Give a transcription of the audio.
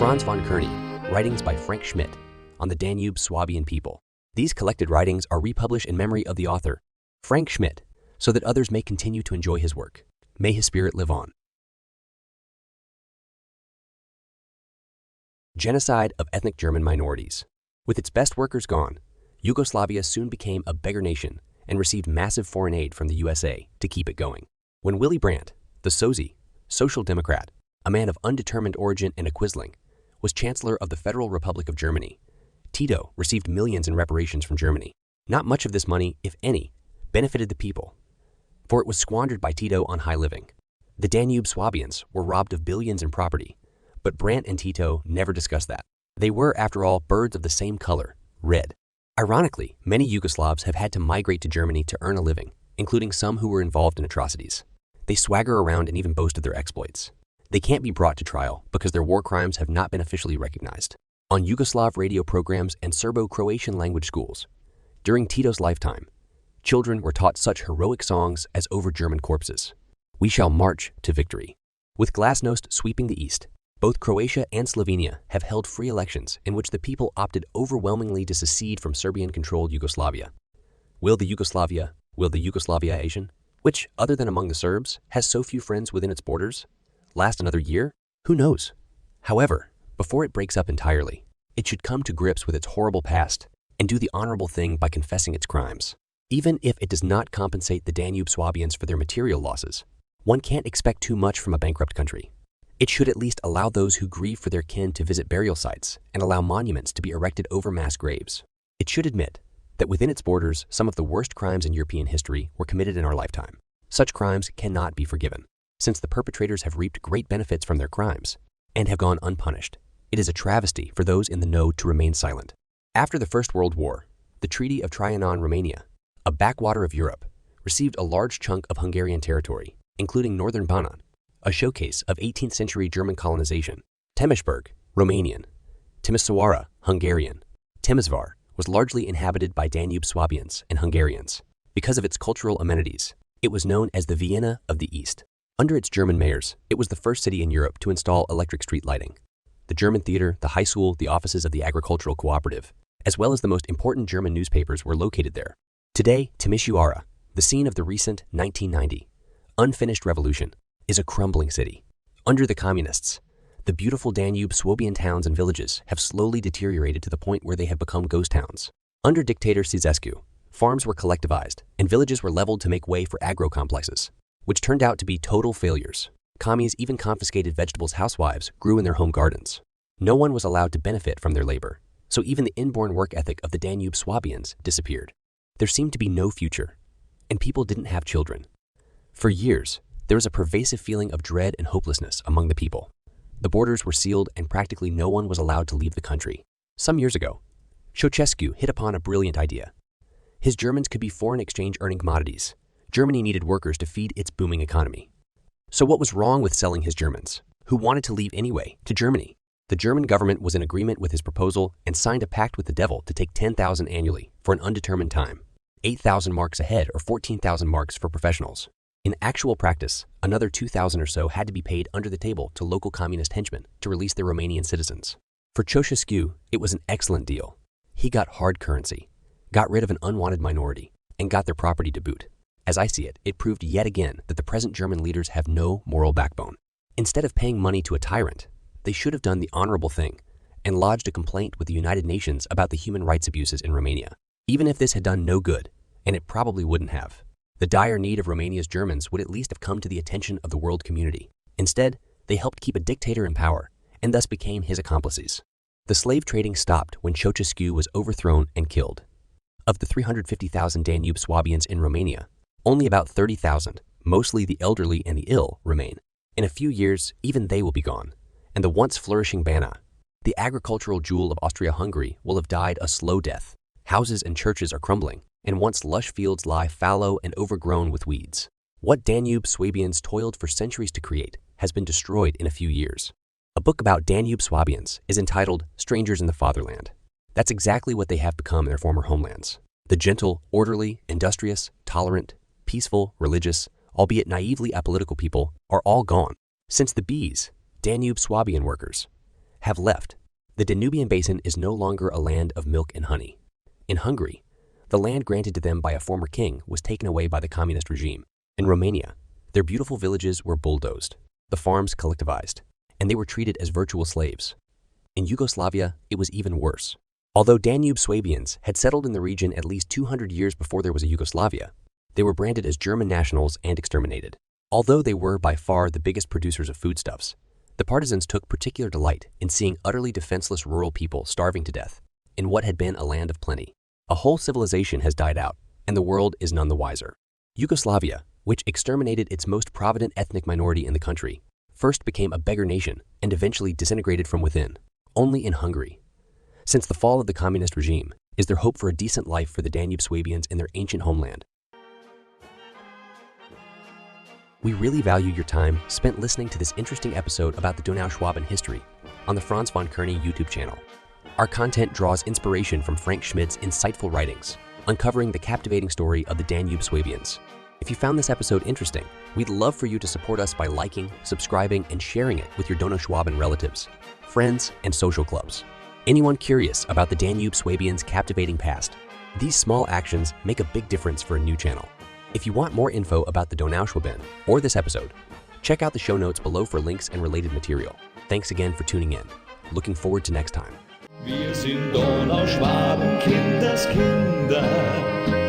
Franz von Kearney, writings by Frank Schmidt on the Danube Swabian people. These collected writings are republished in memory of the author, Frank Schmidt, so that others may continue to enjoy his work. May his spirit live on. Genocide of ethnic German minorities. With its best workers gone, Yugoslavia soon became a beggar nation and received massive foreign aid from the USA to keep it going. When Willy Brandt, the Sozi, social democrat, a man of undetermined origin and a quisling, was Chancellor of the Federal Republic of Germany, Tito received millions in reparations from Germany. Not much of this money, if any, benefited the people, for it was squandered by Tito on high living. The Danube Swabians were robbed of billions in property, but Brandt and Tito never discussed that. They were, after all, birds of the same color, red. Ironically, many Yugoslavs have had to migrate to Germany to earn a living, including some who were involved in atrocities. They swagger around and even boast of their exploits. They can't be brought to trial because their war crimes have not been officially recognized. On Yugoslav radio programs and Serbo-Croatian language schools, during Tito's lifetime, children were taught such heroic songs as Over German Corpses, We Shall March to Victory. With glasnost sweeping the east, both Croatia and Slovenia have held free elections in which the people opted overwhelmingly to secede from Serbian-controlled Yugoslavia. Will the Yugoslavia Asian, which, other than among the Serbs, has so few friends within its borders, last another year? Who knows? However, before it breaks up entirely, it should come to grips with its horrible past and do the honorable thing by confessing its crimes. Even if it does not compensate the Danube Swabians for their material losses, one can't expect too much from a bankrupt country. It should at least allow those who grieve for their kin to visit burial sites and allow monuments to be erected over mass graves. It should admit that within its borders, some of the worst crimes in European history were committed in our lifetime. Such crimes cannot be forgiven, since the perpetrators have reaped great benefits from their crimes and have gone unpunished. It is a travesty for those in the know to remain silent. After the First World War, the Treaty of Trianon, Romania, a backwater of Europe, received a large chunk of Hungarian territory, including northern Banat, a showcase of 18th century German colonization. Temesburg, Romanian. Timisoara, Hungarian. Temesvar was largely inhabited by Danube Swabians and Hungarians. Because of its cultural amenities, it was known as the Vienna of the East. Under its German mayors, it was the first city in Europe to install electric street lighting. The German theater, the high school, the offices of the agricultural cooperative, as well as the most important German newspapers were located there. Today, Timisoara, the scene of the recent 1990 unfinished revolution, is a crumbling city. Under the communists, the beautiful Danube Swabian towns and villages have slowly deteriorated to the point where they have become ghost towns. Under dictator Ceausescu, farms were collectivized and villages were leveled to make way for agro-complexes, which turned out to be total failures. Commies even confiscated vegetables housewives grew in their home gardens. No one was allowed to benefit from their labor, so even the inborn work ethic of the Danube Swabians disappeared. There seemed to be no future, and people didn't have children. For years, there was a pervasive feeling of dread and hopelessness among the people. The borders were sealed and practically no one was allowed to leave the country. Some years ago, Ceausescu hit upon a brilliant idea. His Germans could be foreign exchange earning commodities. Germany needed workers to feed its booming economy. So what was wrong with selling his Germans, who wanted to leave anyway, to Germany? The German government was in agreement with his proposal and signed a pact with the devil to take 10,000 annually for an undetermined time, 8,000 marks a head or 14,000 marks for professionals. In actual practice, another 2,000 or so had to be paid under the table to local communist henchmen to release their Romanian citizens. For Ceausescu, it was an excellent deal. He got hard currency, got rid of an unwanted minority, and got their property to boot. As I see it, it proved yet again that the present German leaders have no moral backbone. Instead of paying money to a tyrant, they should have done the honorable thing and lodged a complaint with the United Nations about the human rights abuses in Romania. Even if this had done no good, and it probably wouldn't have, the dire need of Romania's Germans would at least have come to the attention of the world community. Instead, they helped keep a dictator in power and thus became his accomplices. The slave trading stopped when Ceausescu was overthrown and killed. Of the 350,000 Danube Swabians in Romania, only about 30,000, mostly the elderly and the ill, remain. In a few years, even they will be gone, and the once flourishing Banat, the agricultural jewel of Austria-Hungary, will have died a slow death. Houses and churches are crumbling, and once lush fields lie fallow and overgrown with weeds. What Danube Swabians toiled for centuries to create has been destroyed in a few years. A book about Danube Swabians is entitled Strangers in the Fatherland. That's exactly what they have become in their former homelands. The gentle, orderly, industrious, tolerant, peaceful, religious, albeit naively apolitical people are all gone. Since the bees, Danube Swabian workers, have left. The Danubian Basin is no longer a land of milk and honey. In Hungary, the land granted to them by a former king was taken away by the communist regime. In Romania, their beautiful villages were bulldozed, the farms collectivized, and they were treated as virtual slaves. In Yugoslavia, it was even worse. Although Danube Swabians had settled in the region at least 200 years before there was a Yugoslavia, they were branded as German nationals and exterminated. Although they were by far the biggest producers of foodstuffs, the partisans took particular delight in seeing utterly defenseless rural people starving to death in what had been a land of plenty. A whole civilization has died out, and the world is none the wiser. Yugoslavia, which exterminated its most prominent ethnic minority in the country, first became a beggar nation and eventually disintegrated from within. Only in Hungary, since the fall of the communist regime, is there hope for a decent life for the Danube Swabians in their ancient homeland. We really value your time spent listening to this interesting episode about the Donauschwaben history on the Franz von Kearney YouTube channel. Our content draws inspiration from Frank Schmidt's insightful writings, uncovering the captivating story of the Danube Swabians. If you found this episode interesting, we'd love for you to support us by liking, subscribing, and sharing it with your Donauschwaben relatives, friends, and social clubs. Anyone curious about the Danube Swabians' captivating past, these small actions make a big difference for a new channel. If you want more info about the Donauschwaben or this episode, check out the show notes below for links and related material. Thanks again for tuning in. Looking forward to next time. Wir sind Donauschwaben, Kindeskinder.